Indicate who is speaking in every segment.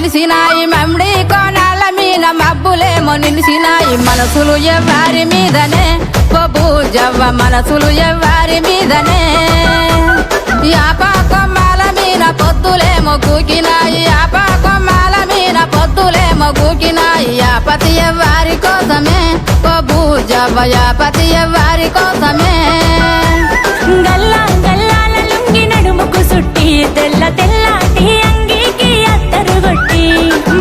Speaker 1: నిలిసినాయి మమ్మిడి కోణాల మీద మబ్బులేమో నిలిసినాయి మనసులు ఎవ్వారి మీదనే బూజవ్వ మనసులు ఎవ్వారి మీదనే యాప కొమ్మాల మీద పొద్దులేమో కూకినాయి యాప కొమ్మాల మీద పొద్దులేమో కూకినాయి యాపతి ఎవ్వారి కోసమే బూజవ్వ యాపతి ఎవ్వారి కోసమే
Speaker 2: గల్లా గల్లాల లుంగి నడుముకు సుట్టి తెల్ల తెల్లాటి అంగీకి అత్తరు కొట్టి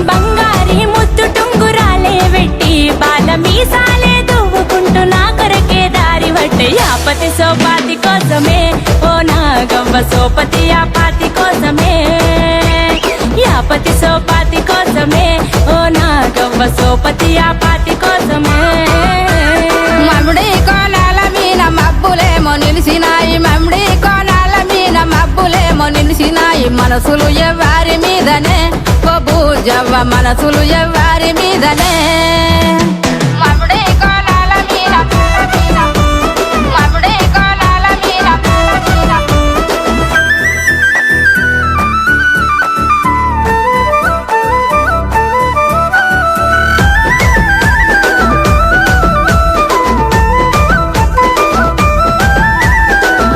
Speaker 2: బంగారి ముత్తు టుంగురాలే వెట్టి బాల మీసాలే దువ్వుకుంటూ నా కొరకే దారి పట్టే యాపతి సోపాతి కోసమే ఓ నాగవ్వ సోపతి యాపాతి కోసమే యాపతి సోపాతి కోసమే ఓ నాగవ్వ సోపతి యాపాతి కోసమే
Speaker 1: మమ్మిడి కోణాల మీద మబ్బులేమో నిలిసినాయి మమ్మిడి కోణాల మీద మబ్బులేమో నిలిసినాయి మనసులు ఎవ్వారి మీదనే బూజవ్వ మనసులు ఎవ్వారి మీదనే మమ్మిడి కోణాల మీద మమ్మిడి కోణాల మీద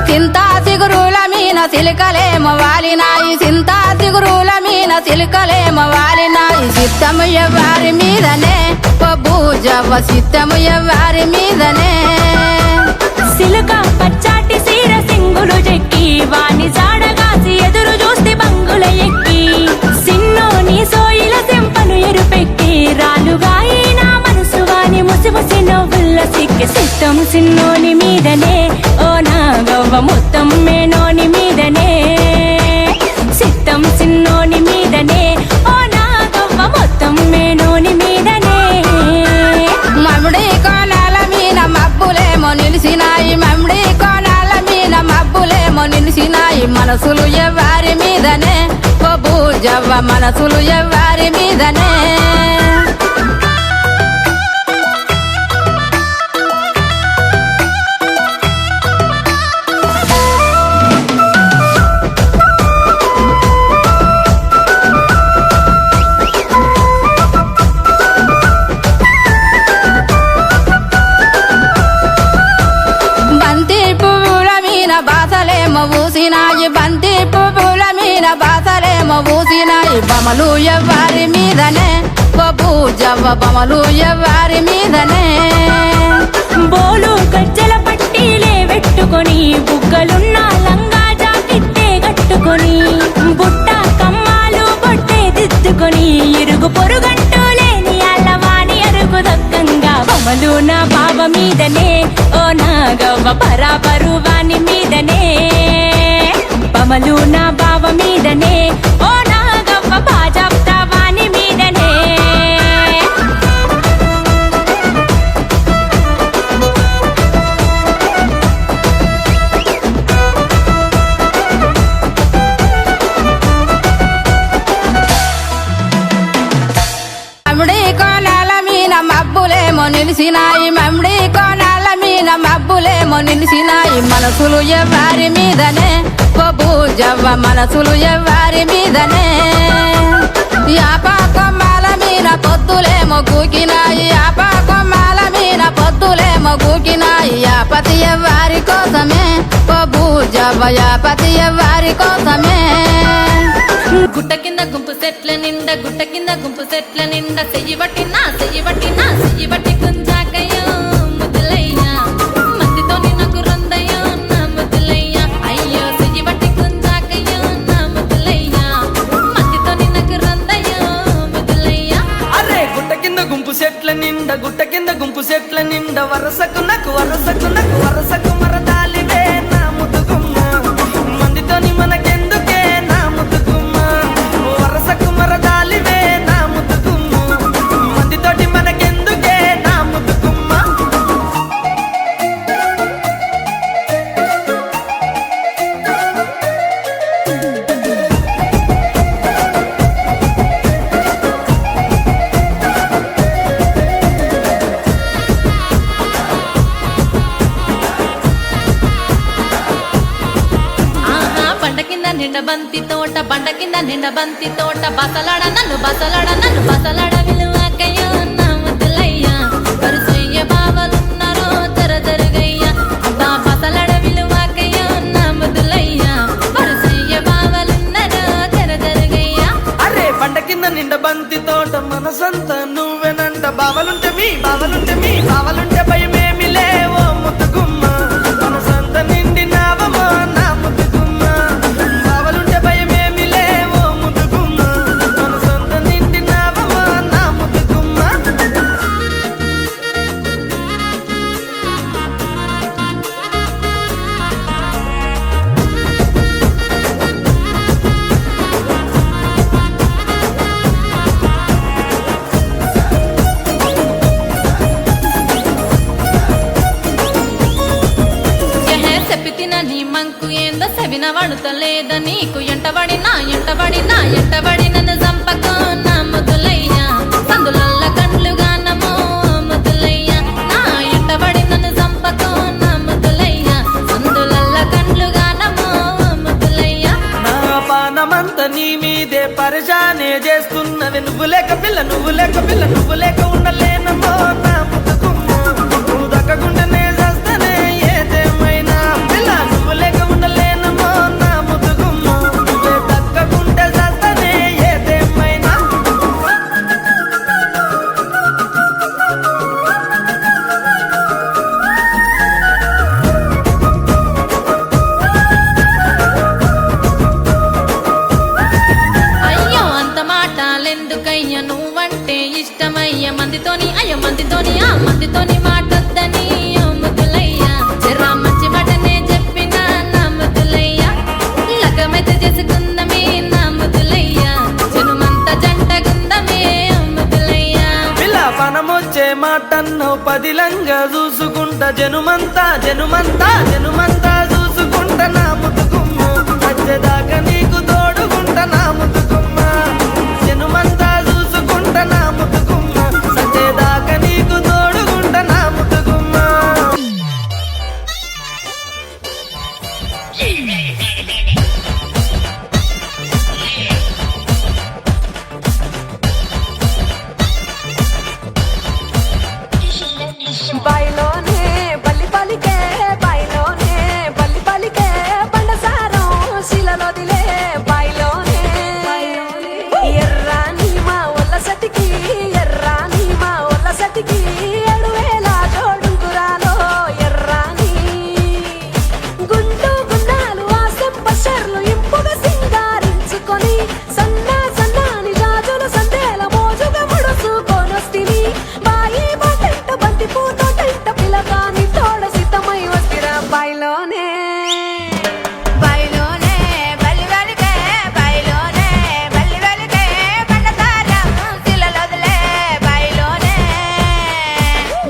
Speaker 1: చింతా సిగురుల మీన సిలికలేమో వాలినాయి చింతా సిగురుల మీన సిలికలేమో వాలినాయి చిత్తము ఎవ్వారి మీదనే బూజవ్వ చిత్తము ఎవ్వారి మీదనే
Speaker 2: సిలుక పచ్చాటి సీర సింగులు చెక్కి వాని జాడగాసి ఎదురు చూస్తే బంగుల ఎక్కి సిన్నోని సోయిల సెంపను ఎరుపెక్కి రాలుగాయి నా మనసు వాని ముసి ముసి నవ్వుల్ల సిక్కి సిట్టం సిన్నోని మీదనే ఓ నాగవ్వ మొత్తం మేనోని మీదనే సిట్టం సిన్నోని మీదనే ఓ నాగవ్వ మొత్తం మేనోని మీదనే
Speaker 1: మమ్మిడి కోణాల మీద మబ్బులేమో నిలిసినాయి మమ్మిడి కోణాల మీద మబ్బులేమో నిలిసినాయి మనసులు ఎవ్వారి మీదనే బూజవ్వ మనసులు ఎవ్వారి మీదనే బంతి పువ్వుల మీద బాసలేమో ఊసినాయి బంతి పువ్వుల మీద బాసలేమో ఊసినాయి బమలు ఎవ్వారి మీదనే బూజవ్వ బమలు ఎవ్వారి మీదనే
Speaker 2: బోలు గజ్జల పట్టీలే పెట్టుకొని బుగ్గలున్న లంగా జాకెట్టే కట్టుకొని బుట్ట కమ్మాలు బొట్టే దిద్దుకొని ఇరుగు పొరుగంటూ లేని అల్లవాని అరుగు దక్కంగా బొమ్మలు నా బావ మీదనే ఓ నాగవ్వ బరాబరు వాని మీదనే బొమ్మలు నా బావ మీదనే ఓ నాగవ్వ బాజాప్తా వాని మీదనే
Speaker 1: మమ్మిడి కోణాల మీద మబ్బులేమో నిలిసినాయి మమ్మిడి కోణాల మీద మబ్బులేమో నిలిసినాయి మనసులు ఎవ్వారి మీదనే బూజవ్వ మనసులు ఎవ్వారి మీదనే యాప కొమ్మాల మీద పొద్దులేమో కూకినాయి యాప కొమ్మాల మీద పొద్దులేమో కూకినాయి యాపతి ఎవ్వారి కోసమే బూజవ్వ యాపతి ఎవ్వారి కోసమే
Speaker 3: గుట్ట కింద గుంపు సెట్ల నిండా గుట్ట కింద గుంపు సెట్ల నిండా చెయ్యి పట్టినా చెయ్యి పట్టి గుంజాకయ్యో ముద్దులయ్యా మత్తితోని నాకు రొందయ్యో నా ముద్దులయ్యా అయ్యో చెయ్యి పట్టి గుంజాకయ్యో నా ముద్దులయ్యా మత్తితోని నాకు రొందయ్యో ముద్దులయ్యా
Speaker 4: అరే గుట్ట కింద గుంపు సెట్ల నిండా గుట్ట కింద గుంపు సెట్ల నిండా వరసకు వరసకు మరదాలివే నా ముద్దుగుమ్మ మందితోని మనకెందుకే నా ముద్దుగుమ్మ వరసకు మరదాలివే నా ముద్దుగుమ్మ మందితోటి మనకెందుకే నా ముద్దుగుమ్మ
Speaker 3: నిండ బంతి తోట బండ కింద నిండ బంతి తోట బసలాడ నన్ను బసలాడ నన్ను బసలాడ విలువకయ్యో నా ముద్దులయ్యా వరుసయ్య బావలున్నారో జరగయ్యా అబ్బా బసలాడ విలువకయ్యో నా ముద్దులయ్యా వరుసయ్య బావలున్నారో జరగయ్యా.
Speaker 4: అరే బండ కింద నిండ బంతి తోట మనసంతా నువ్వెనంట బావలుంటే మీ బావలుంటే భయమేమి లేవో ముద్దుగుమ్మ మనసంతా నిండినావమో నా ముద్దుగుమ్మ బావలుంటే భయమేమి లేవో ముద్దుగుమ్మ మనసంతా నిండినావమో నా ముద్దుగుమ్మ.
Speaker 3: చెప్పితిన నీ మంకు ఏందో సెవిన వడుతలేద నీకు ఎంటబడి నన్ను చంపకో నా ముద్దులయ్యా సందులల్ల కండ్లుగా నమో ముద్దులయ్యా నా ఎంటబడి నన్ను చంపకో నా ముద్దులయ్యా సందులల్ల కండ్లుగా నమో ముద్దులయ్యా.
Speaker 4: నా పానమంతా నీ మీదే పరిశానే చేస్తున్నది నువ్వు లేక ఉండలేనమ్మో నా ముద్దుగుమ్మ నువ్వు దక్కకుండానే చేస్తానే ఏదేమైనా పిల్ల నువ్వు లేక ఉండలేనమ్మో నా ముద్దుగుమ్మ నువ్వే దక్కకుంటే చేస్తానే ఏదేమైనా.
Speaker 3: అయ్యో అంత మాటలెందుకయ్య నువ్వంటే ఇష్టమయ్య మందితోని ఆ మందితోని మాటొద్దని ఓ ముద్దులయ్యా జరా మంచి మాటనే చెప్పిన నా ముద్దులయ్యా లగమైతే చేసుకుందమే నా ముద్దులయ్యా జనుమంత జంటగుందమే ఓ ముద్దులయ్యా.
Speaker 4: పిల్ల పనమొచ్చే మాటన్నో పదిలంగా చూసుకుంటా జనుమంతా చూసుకుంటా నా ముద్దుగుమ్మ వచ్చేదాకా నీకు తోడుకుంటా నా ముద్దుగుమ్మ జనుమంతా చూసుకుంటా నా ముద్దుగుమ్మ సచ్చేదాకా నీకు తోడుకుంటా నా ముద్దుగుమ్మ.
Speaker 2: బయలోనే బల్లి పలికే బయలోనే బల్లి పలికే బండసారం శిలలోదిలే బయలోనే ఎర్రాని మా ఒళ్ళ సతికి ఎర్రాని మా ఒళ్ళ సతికి 7,000 జోడుగురాలో ఎర్రాని గుండు గుండాలు ఆ సెంపషర్లు ఇంపుగా సింగారించుకొని సన్నాని జాజులు సందేల మోజుగా ముడుచుకొనొస్తిని బాయి బాటంట బంతి పూతోటంట పిలగాని తోడ సిద్ధమై వస్తిరా బయలోనే
Speaker 1: బల్లి వెలికే బండసారం శిలలొదిలే బయలోనే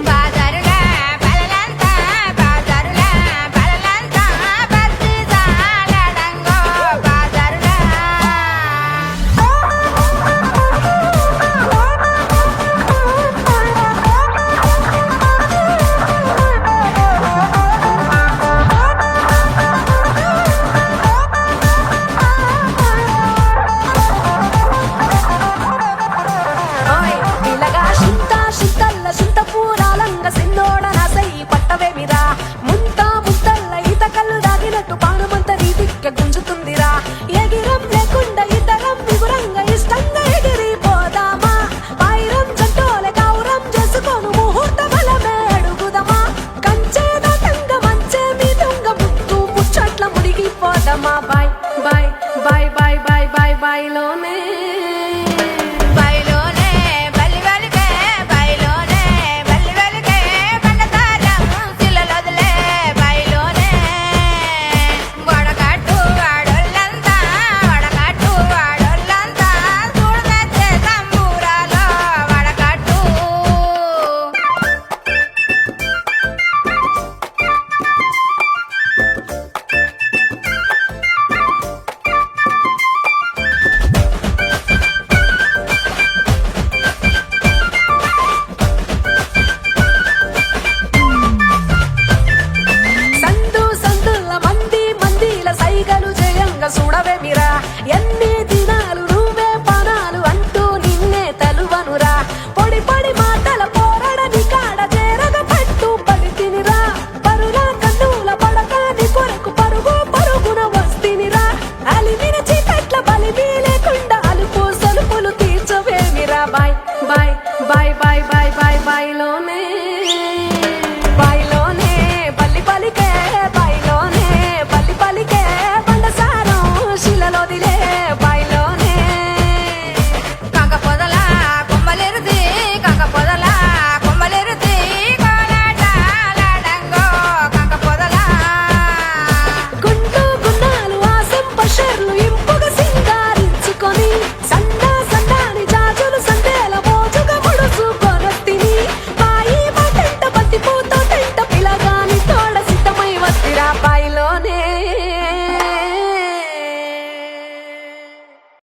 Speaker 1: బాజారులా బలలంతా బస్తి జాలడంగో బాజారులా.
Speaker 2: ఓయ్ పిల్లగా చింతల్ల చింత పూరాలంగ సిన్నోడ